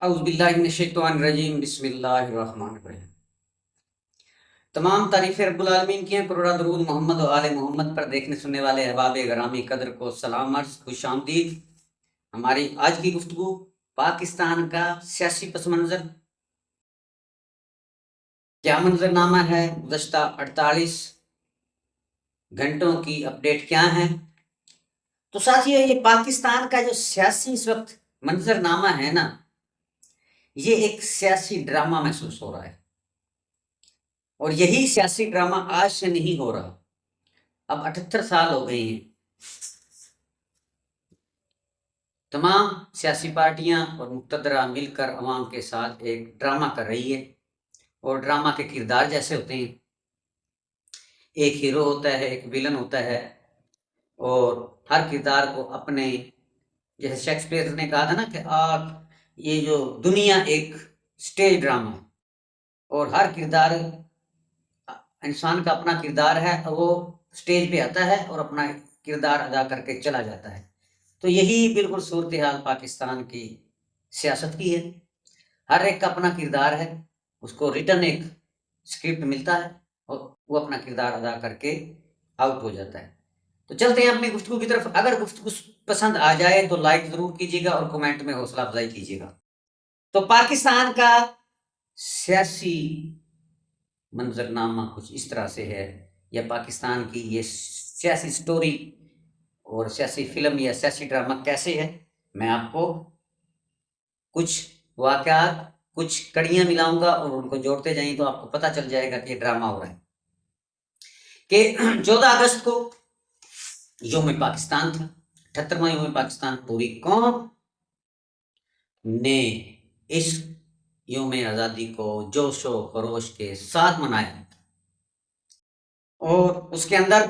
औज़ुबिल्लाहिमिनश्शैतानिर्रजीम बिस्मिल्लाहिर्रहमानिर्रहीम। तमाम तारीफ़ें रब्बुल आलमीन की हैं। करोड़ा दरूद मोहम्मद और आले मोहम्मद पर। देखने सुनने वाले अहबाब ग्रामी कदर को सलाम अर्ज़, खुशामदीद। हमारी आज की गुफ्तगू पाकिस्तान का सियासी पस मंज़र, क्या मंजरनामा है, गुज़श्ता 48 घंटों की अपडेट क्या है। तो साथियों, ये पाकिस्तान का जो सियासी इस वक्त मंजरनामा है ना, ये एक सियासी ड्रामा महसूस हो रहा है। और यही सियासी ड्रामा आज से नहीं हो रहा, अब 78 साल हो गए हैं। तमाम सियासी पार्टियां और मुक़्तदरा मिलकर अवाम के साथ एक ड्रामा कर रही है। और ड्रामा के किरदार जैसे होते हैं, एक हीरो होता है, एक विलन होता है, और हर किरदार को अपने, जैसे शेक्सपियर ने कहा था ना कि आप ये जो दुनिया एक स्टेज ड्रामा है, और हर किरदार इंसान का अपना किरदार है, वो स्टेज पे आता है और अपना किरदार अदा करके चला जाता है। तो यही बिल्कुल सूरत हाल पाकिस्तान की सियासत की है। हर एक का अपना किरदार है, उसको रिटन एक स्क्रिप्ट मिलता है और वो अपना किरदार अदा करके आउट हो जाता है। तो चलते हैं अपनी गुफ्तगू की तरफ। अगर गुफ्तगू पसंद आ जाए तो लाइक ज़रूर कीजिएगा और कमेंट में हौसला अफजाई कीजिएगा। तो पाकिस्तान का सियासी मंजरनामा कुछ इस तरह से है, या पाकिस्तान की ये सियासी स्टोरी और सियासी फिल्म या सियासी ड्रामा कैसे है, मैं आपको कुछ वाक़यात, कुछ कड़ियाँ मिलाऊँगा और उनको जोड़ते जाएँ तो आपको पता चल जाएगा कि ये ड्रामा हो रहा है। कि 14 अगस्त को यौम पाकिस्तान था, 78वां यौम पाकिस्तान। पूरी कौम ने इस यौम आज़ादी को जोशो खरोश के साथ मनाया, और उसके अंदर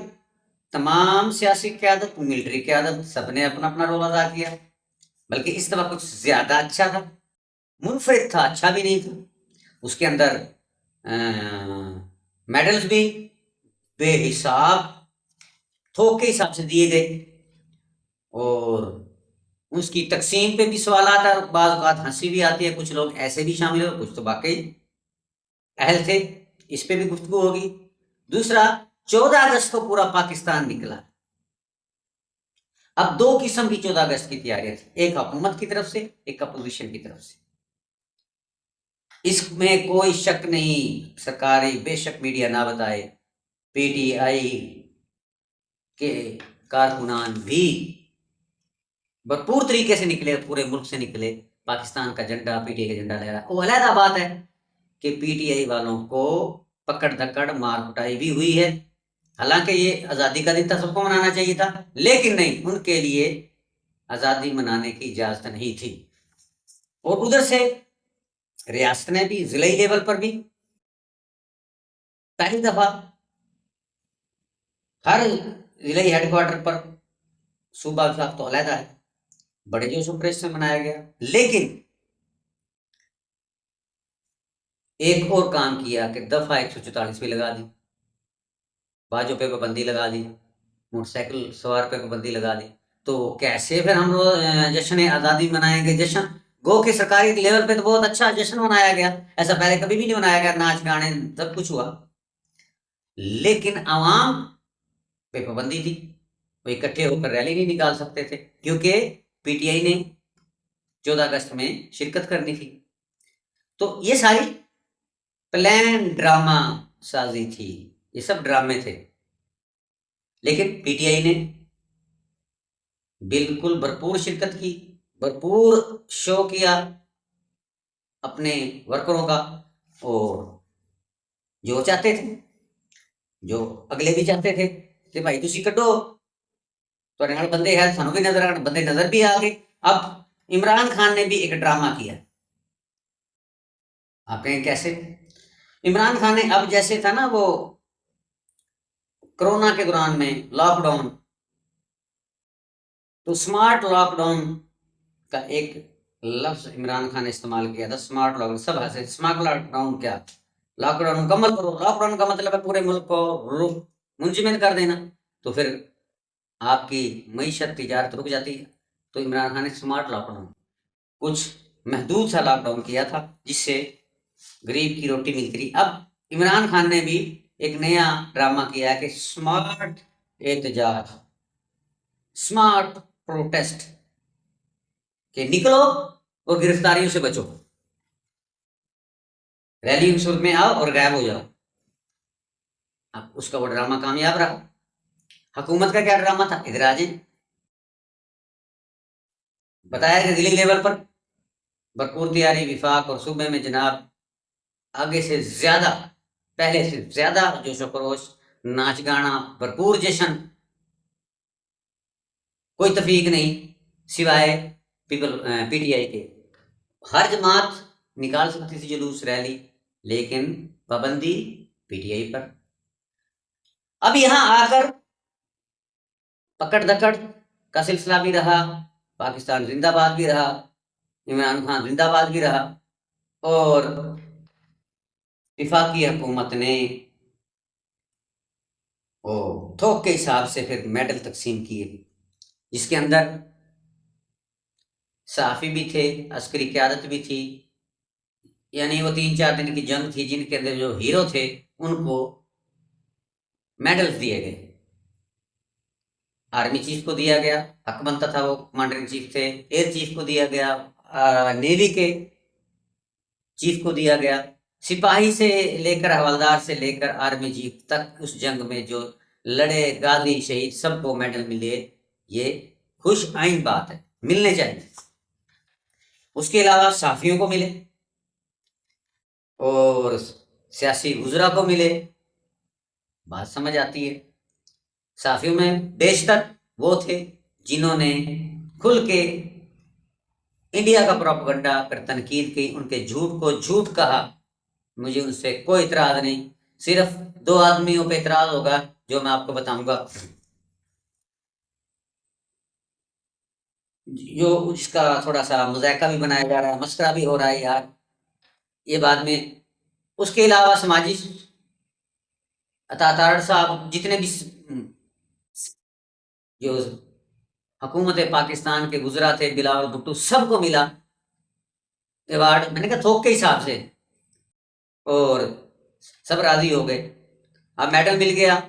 तमाम सियासी क़यादत, मिलिट्री क़यादत, सबने अपना अपना रोल अदा किया। बल्कि इस दफ़ा कुछ ज़्यादा अच्छा था, मुनफरिद था, अच्छा भी नहीं था। उसके अंदर मेडल्स भी बेहिसाब थोक के हिसाब से दिए गए, और उसकी तकसीम पे भी सवालात है, बाज़ औक़ात हंसी भी आती है। कुछ लोग ऐसे भी शामिल हुए, कुछ तो वाकई अहल थे, इस पे भी गुफ्तगू होगी। दूसरा, 14 अगस्त को पूरा पाकिस्तान निकला। अब दो किस्म की 14 अगस्त की तैयारियां थी, एक हुकूमत की तरफ से, एक अपोजिशन की तरफ से। इसमें कोई शक नहीं, सरकारी बेशक मीडिया ना बताए, पीटीआई के कारकुनान भी भरपूर तरीके से निकले, पूरे मुल्क से निकले। पाकिस्तान का झंडा, पीटीआई का झंडा लहरा। वो अलग बात है कि पीटीआई वालों को पकड़ धकड़ मार कुटाई भी हुई है। हालांकि ये आज़ादी का दिन था, सबको मनाना चाहिए था, लेकिन नहीं, उनके लिए आज़ादी मनाने की इजाज़त नहीं थी। और उधर से रियासत ने भी, ज़िले लेवल पर भी पहली दफ़ा हर ज़िले हेडक्वार्टर पर, सूबा विभाग तो अलहदा है, बड़े जोश प्रेस से मनाया गया। लेकिन एक और काम किया कि दफ़ा 144 भी लगा दी, बाजों पे पाबंदी लगा दी, मोटरसाइकिल सवार पे पाबंदी लगा दी। तो कैसे फिर हम लोग जश्न आज़ादी मनाएंगे? जश्न गो के सरकारी लेवल पे तो बहुत अच्छा जश्न मनाया गया, ऐसा पहले कभी भी नहीं मनाया गया, नाच गाने सब कुछ हुआ। लेकिन आवाम पे पाबंदी थी, वो इकट्ठे होकर रैली नहीं निकाल सकते थे, क्योंकि पीटीआई ने 14 अगस्त में शिरकत करनी थी। तो ये सारी प्लान ड्रामा साजी थी, ये सब ड्रामे थे। लेकिन पीटीआई ने बिल्कुल भरपूर शिरकत की, भरपूर शो किया अपने वर्करों का, और जो चाहते थे, जो अगले भी चाहते थे कि भाई तुसी कटो, तो बंदे है, सानू भी नजर, बंदे नजर भी आ गए। अब इमरान खान ने भी एक ड्रामा किया। आप कहें कैसे? इमरान खान ने, अब जैसे था ना वो कोरोना के दौरान में लॉकडाउन, तो स्मार्ट लॉकडाउन का एक लफ्ज इमरान खान ने इस्तेमाल किया था, स्मार्ट लॉकडाउन। सब हंसे, स्मार्ट लॉकडाउन क्या? लॉकडाउन मुकम्मल करो। लॉकडाउन का मतलब है पूरे मुल्क को मुंजमद कर देना, तो फिर आपकी मईशत, तिजारत रुक जाती है। तो इमरान खान ने स्मार्ट लॉकडाउन, कुछ महदूद सा लॉकडाउन किया था, जिससे गरीब की रोटी मिलती रही। अब इमरान खान ने भी एक नया ड्रामा किया कि स्मार्ट एहतजाज, स्मार्ट प्रोटेस्ट, कि निकलो और गिरफ्तारियों से बचो, रैली की सूरत में आओ और गायब हो जाओ। अब उसका वो ड्रामा कामयाब रहा। हुकूमत का क्या ड्रामा था? इधर आ जाए, बताया कि दिल्ली लेवल पर भरपूर तैयारी, विफाक और सूबे में जनाब आगे से ज्यादा, पहले से ज्यादा जोशो खरोश, नाच गाना, भरपूर जश्न, कोई तफरीक नहीं सिवाय पीटीआई के। हर जमात निकाल सकती थी जुलूस, रैली, लेकिन पाबंदी पीटीआई पर। अब यहां आकर पकड़ दकड़ का सिलसिला भी रहा, पाकिस्तान जिंदाबाद भी रहा, इमरान खान जिंदाबाद भी रहा, और विफाकी हुकूमत ने वो थोक के हिसाब से फिर मेडल तकसीम किए, जिसके अंदर सहाफ़ी भी थे, अस्करी क़यादत भी थी, यानी वो 3-4 दिन की जंग थी, जिनके अंदर जो हीरो थे उनको मेडल्स दिए गए। आर्मी चीफ को दिया गया, हक बनता था, वो कमांडर इन चीफ थे। एयर चीफ को दिया गया, नेवी के चीफ को दिया गया। सिपाही से लेकर हवलदार से लेकर आर्मी चीफ तक उस जंग में जो लड़े, गाजी, शहीद, सबको मेडल मिले। ये खुश आइन बात है, मिलने चाहिए। उसके अलावा साफियों को मिले और सियासी गुजरा को मिले। बात समझ आती है। साफियों में बेशतर वो थे जिन्होंने खुल के इंडिया का प्रोपेगेंडा पर तनकीद की, उनके झूठ को झूठ कहा। मुझे उनसे कोई इतराज नहीं, सिर्फ 2 आदमियों पे इतराज होगा जो मैं आपको बताऊंगा, जो जिसका थोड़ा सा मजाका भी बनाया जा रहा है, मस्करा भी हो रहा है यार, ये बाद में। उसके अलावा समाजी अतातार साहब, जितने भी जो हुकूमत पाकिस्तान के गुजरा थे, बिलावल भुट्टो, सबको मिला अवार्ड, मैंने कहा थोक के हिसाब से, और सब राजी हो गए। अब मेडल मिल गया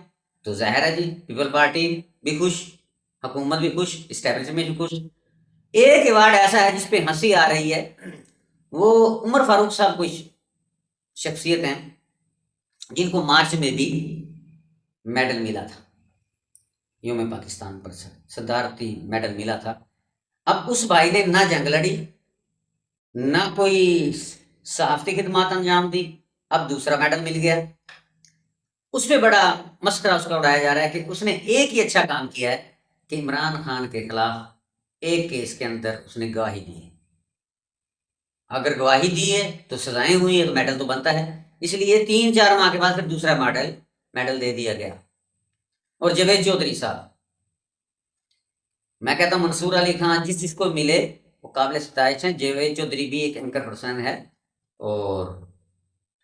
तो जाहिर है जी, पीपल पार्टी भी खुश, हुकूमत भी खुश, इस्टेब्लिशमेंट भी खुश। एक अवार्ड ऐसा है जिसपे हंसी आ रही है, वो उमर फारूक साहब कोई शख्सियत हैं जिनको मार्च में भी मेडल मिला था, यूम पाकिस्तान पर सदारती मेडल मिला था। अब उस भाई ने ना जंग लड़ी, ना कोई सहाफती खिदमात अंजाम दी, अब दूसरा मेडल मिल गया। उस पर बड़ा मस्करा उसका उड़ाया जा रहा है कि उसने एक ही अच्छा काम किया है कि इमरान खान के खिलाफ एक केस के अंदर उसने गवाही दी है। अगर गवाही दी है तो सजाएं हुई है तो मेडल तो बनता है, इसलिए 3-4 माह के बाद फिर दूसरा मेडल दे दिया गया। और जावेद चौधरी साहब, मैं कहता हूं मंसूर अली खान जिस जिसको मिले वो काबिल सताइश हैं। जावेद चौधरी भी एक एंकर पर्सन है और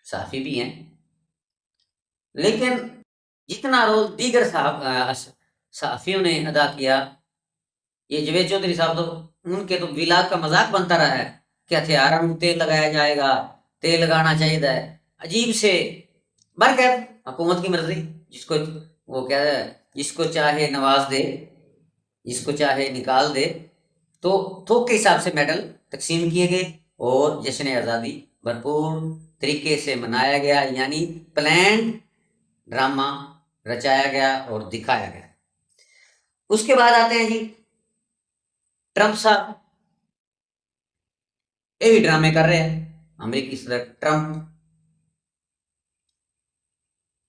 साफी भी हैं, लेकिन जितना रोल दीगर साफियों ने अदा किया, ये जावेद चौधरी साहब तो उनके तो विलाग का मजाक बनता रहा है कि हथियारों में तेल लगाया जाएगा, तेल लगाना चाहिए, अजीब से। बरखैर हुकूमत की मर्जी, जिसको वो क्या है, जिसको चाहे नवाज दे, जिसको चाहे निकाल दे। तो थोक के हिसाब से मेडल तकसीम किए गए और जश्न आज़ादी भरपूर तरीके से मनाया गया, यानी प्लान ड्रामा रचाया गया और दिखाया गया। उसके बाद आते हैं जी ट्रंप साहब, ये भी ड्रामे कर रहे हैं। अमेरिकी सदर ट्रंप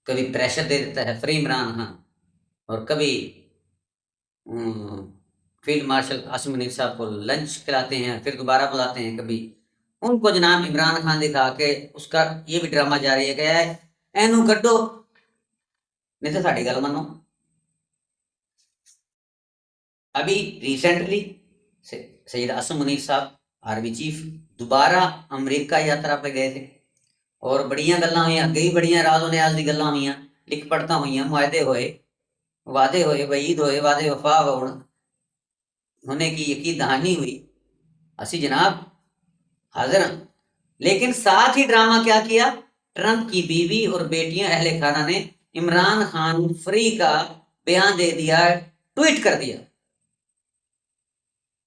कभी प्रेशर दे देता है फ्री इमरान खान, और कभी फील्ड मार्शल कासिम मुनीर साहब को लंच खिलाते हैं, फिर दोबारा बुलाते हैं। कभी उनको जनाब इमरान खान दिखा के उसका ये भी ड्रामा जारी है, एनू कड्डो नहीं तो साड़ी गल मनो। अभी रिसेंटली सैयद आसिम मुनीर साहब आर्मी चीफ दोबारा अमेरिका यात्रा पे गए थे और बड़िया गल्लां हुई, अगे ही बड़िया राज न्याज दी गल्लां हुई, लिख पढ़ता हुई, मुआहदे होए, वादे होए, वईद होए, वादे वफा होने की यकीन दहानी हुई। असी जनाब हाजिर। लेकिन साथ ही ड्रामा क्या किया, ट्रंप की बीवी और बेटियां अहले खाना ने इमरान खान फ्री का बयान दे दिया, ट्वीट कर दिया।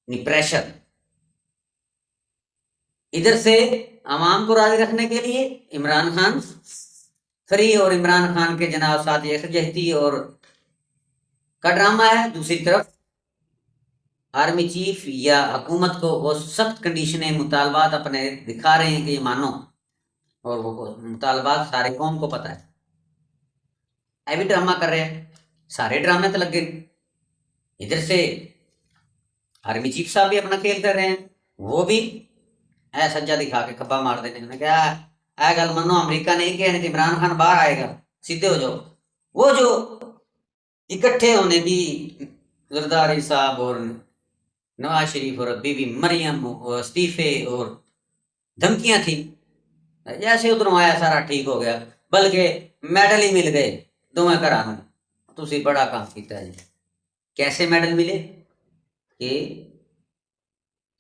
प्रेशर इधर से आवाम को राजी रखने के लिए इमरान खान फ्री और इमरान खान के जनाब साथ यकजहती और का ड्रामा है। दूसरी तरफ आर्मी चीफ या हुकूमत को वो सख्त कंडीशनें मुतालबात अपने दिखा रहे हैं कि ये मानो, और वो मुतालबात सारे कौम को पता है। भी ड्रामा कर रहे हैं, सारे ड्रामे तो लगे। इधर से आर्मी चीफ साहब भी अपना खेल कर रहे हैं, वो भी ऐ सज्जा दिखा के खब्बा मार देने। उन्होंने क्या ऐ गल मनो, अमेरिका नहीं किया नहीं इमरान खान बाहर आएगा, सीधे हो जाओ। वो जो इकट्ठे होने की जरदारी साहब और नवाज शरीफ और बीबी मरियम और इस्तीफे और धमकियां थी, जैसे उधरों आया सारा ठीक हो गया, बल्कि मेडल ही मिल गए दोवें घरां नूं। तुसीं बड़ा काम किया जी। कैसे मेडल मिले कि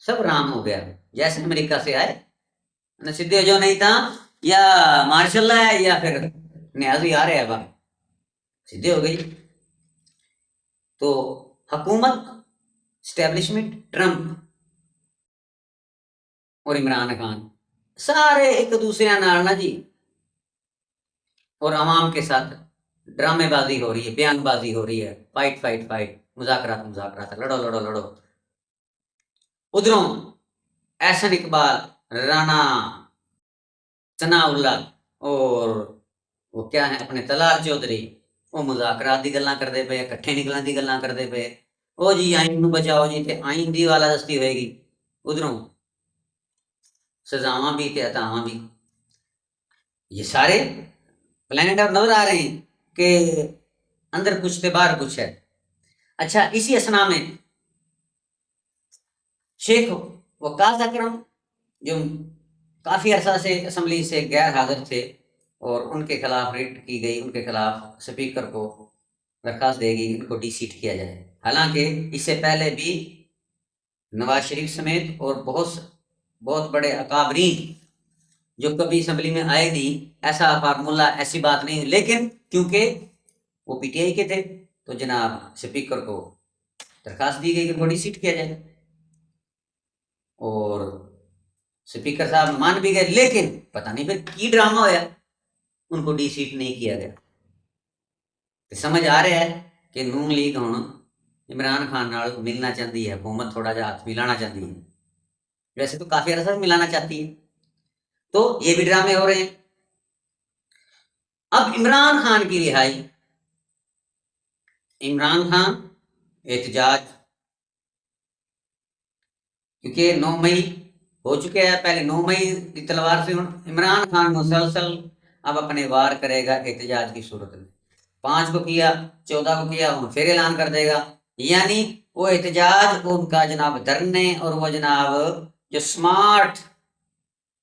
सब राम हो गया, जैसे अमेरिका से आए ना सीधे जो, नहीं था या मार्शल है या फिर न्याजी आ रहे हैं बाहर, सीधे हो गई। तो हुकूमत, स्टैब्लिशमेंट, ट्रंप और इमरान खान सारे एक दूसरे नाल ना जी, और आवाम के साथ ड्रामेबाजी हो रही है, बयानबाजी हो रही है, फाइट फाइट फाइट, मुजाकरात मुजाकरात, लड़ो लड़ो लड़ो। उधरों एहसन इकबाल, राना सनाउल्ला और वो क्या है अपने तलाल चौधरी, वो मुजाकरात दी गल्लां करदे पे, इकट्ठे निकलण दी गल्लां करदे पे। ओ जी आइन नूं बचाओ जी, ते आइन दी वाला दस्ती होएगी, उधरों सजावां भी ते अतावां भी। ये सारे प्लैनेट अब नजर आ रहे हैं कि अंदर कुछ थे बाहर कुछ है। अच्छा, इसी असना में शेख वकास अकरम जो काफ़ी अरसा से असम्बली से गैर हाजिर थे और उनके खिलाफ रिट की गई, उनके खिलाफ स्पीकर को दरखास्त देगी इनको डीसीट किया जाए। हालांकि इससे पहले भी नवाज शरीफ समेत और बहुत बड़े अकाबरीन जो कभी असम्बली में आए नहीं, ऐसा फार्मूला, ऐसी बात नहीं, लेकिन क्योंकि वो पीटीआई के थे तो जनाब स्पीकर को दरखास्त दी गई कि बॉडी सीट किया जाए, और स्पीकर साहब मान भी गए। लेकिन पता नहीं फिर की ड्रामा होया, उनको डी सीट नहीं किया गया। तो समझ आ रहा है कि नून लीग हुण इमरान खान नाल मिलना चाहती है, हुकूमत थोड़ा जा हाथ मिलाना चाहती है, वैसे तो काफी अरसा मिलाना चाहती है, तो ये भी ड्रामे हो रहे हैं। अब इमरान खान की रिहाई, इमरान खान एहतजाज, क्योंकि 9 मई हो चुके हैं, पहले 9 मई की तलवार से इमरान खान मुसलसल अब अपने वार करेगा एहतजाज की सूरत में। 5 को किया, 14 को किया, फिर ऐलान कर देगा। यानी वो एहतजाज, उनका जनाब धरने और वो जनाब जो स्मार्ट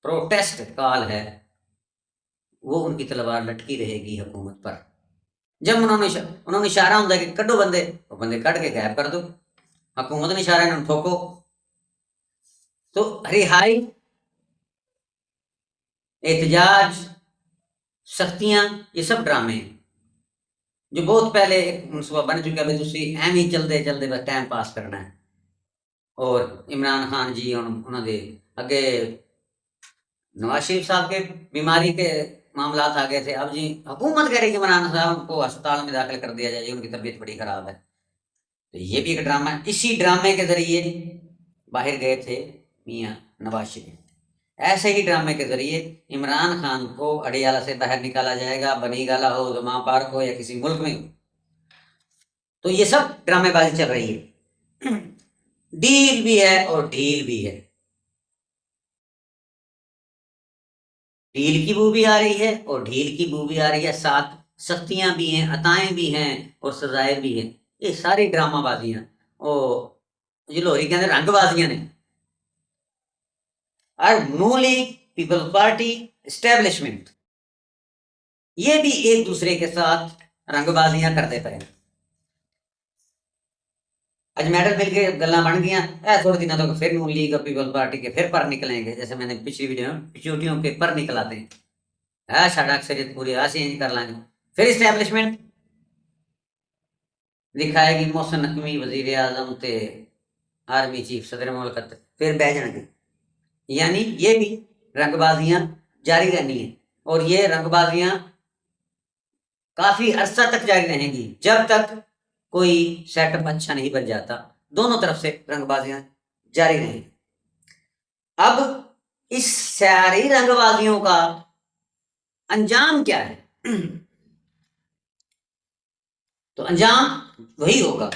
प्रोटेस्ट कॉल है, वो उनकी तलवार लटकी रहेगी हुकूमत पर। जब उन्होंने इशारा होता है कि कड्डो बंदे, वो बंदे कट के गायब कर दो, हुकूमत ने इशारा इन्होंने ठोको। तो रिहाई, एहतजाज, सख्तियां, ये सब ड्रामे हैं जो बहुत पहले मनसूबा बन चुका है, तुसी एम ही चलते चलते बस टाइम पास करना है। और इमरान खान जी उन्होंने अगे नवाज शरीफ साहब के बीमारी के मामला आ गए थे, अब जी हुकूमत कह रही है इमरान साहब को अस्पताल में दाखिल कर दिया जाए, उनकी तबीयत बड़ी खराब है। तो ये भी एक ड्रामा है। इसी ड्रामे के जरिए बाहर गए थे मियाँ नवाज शरीफ, ऐसे ही ड्रामे के जरिए इमरान खान को अडियाला से बाहर निकाला जाएगा, बनी गाला हो, जमा पार्क हो या किसी मुल्क में हो। तो ये सब ड्रामेबाजी चल रही है, डील भी है और ढील भी है। ढील की बू भी आ रही है और ढील की बू भी आ रही है, साथ सख्तियां भी हैं, अताएं भी हैं और सजाएं भी हैं। ये सारी ड्रामाबाजियां और जो लोहरी कहते रंगबाजियां ने। और नून लीग, पीपल्स पार्टी, एस्टेब्लिशमेंट, ये भी एक दूसरे के साथ रंगबाजियां करते पड़े। आज मेडल मिल गए, गल्ला बन गया, थोड़े दिनों तक फिर नून लीग पीपल्स पार्टी के फिर पर निकलेंगे, जैसे मैंने पिछली वीडियो में पिछूटियों के पर निकलाते हैं, है साढ़ा अक्सरियत पूरी आ चेंज कर लाएंगे। फिर इस्टेब्लिशमेंट दिखाएगी मोहसिन नकवी वजीर आजम ते आर्मी चीफ सदर मुल्क, फिर बह जाएंगे। यानी ये भी रंगबाजियां जारी रहनी है, और ये रंगबाजियां काफी अरसा तक जारी रहेंगी जब तक कोई सेटअप अच्छा नहीं बन जाता। दोनों तरफ से रंगबाजियां जारी रहेंगी। अब इस सारी रंगबाजियों का अंजाम क्या है? तो अंजाम वही होगा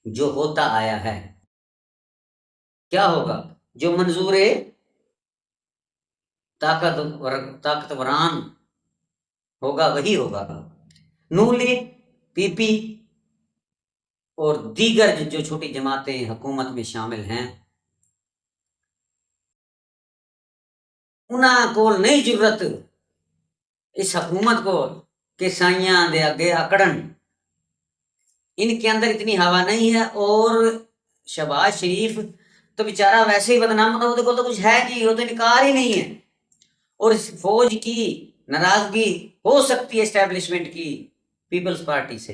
जो होता आया है। क्या होगा? जो मंजूर ताकतवरान होगा वही होगा। नून लीग, पीपी और दीगर जो छोटी जमातें हुकूमत में शामिल हैं, उन्हें को नहीं जरूरत इस हुकूमत को कि साइयां दे आगे अकड़न, इनके अंदर इतनी हवा नहीं है। और शहबाज शरीफ तो बेचारा वैसे ही बदनाम होता, वो तो कुछ है नहीं, वो तो इनकार ही नहीं है। और इस फौज की नाराजगी हो सकती है एस्टेब्लिशमेंट की पीपल्स पार्टी से,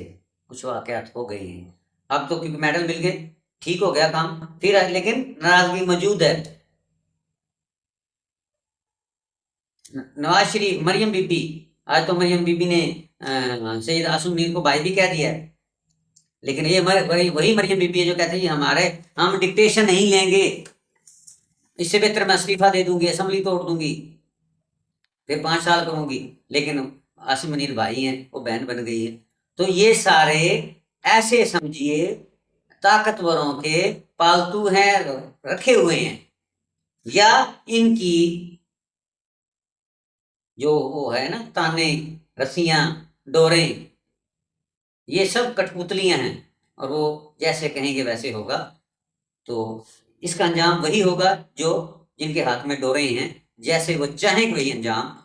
कुछ वाकयात हो गए हैं। अब तो क्योंकि मेडल मिल गए, ठीक हो गया काम, फिर लेकिन नाराजगी मौजूद है। नवाज शरीफ, मरियम बीबी, आज तो मरियम बीबी ने सैयद आसिम मुनीर को भाई भी कह दिया है, लेकिन ये वही मरियम बीबी है जो कहते हैं हम डिक्टेशन नहीं लेंगे, इससे बेहतर मैं इस्तीफा दे दूंगी, असेंबली तोड़ दूंगी, फिर 5 साल करूंगी। लेकिन आसिम मुनीर भाई हैं, वो बहन बन गई है। तो ये सारे ऐसे समझिए ताकतवरों के पालतू हैं, रखे हुए हैं, या इनकी जो वो है ना ताने, रस्सियां, डोरें, ये सब कठपुतलियां हैं, और वो जैसे कहेंगे वैसे होगा। तो इसका अंजाम वही होगा जो जिनके हाथ में डोरें हैं, जैसे वो चाहें वही अंजाम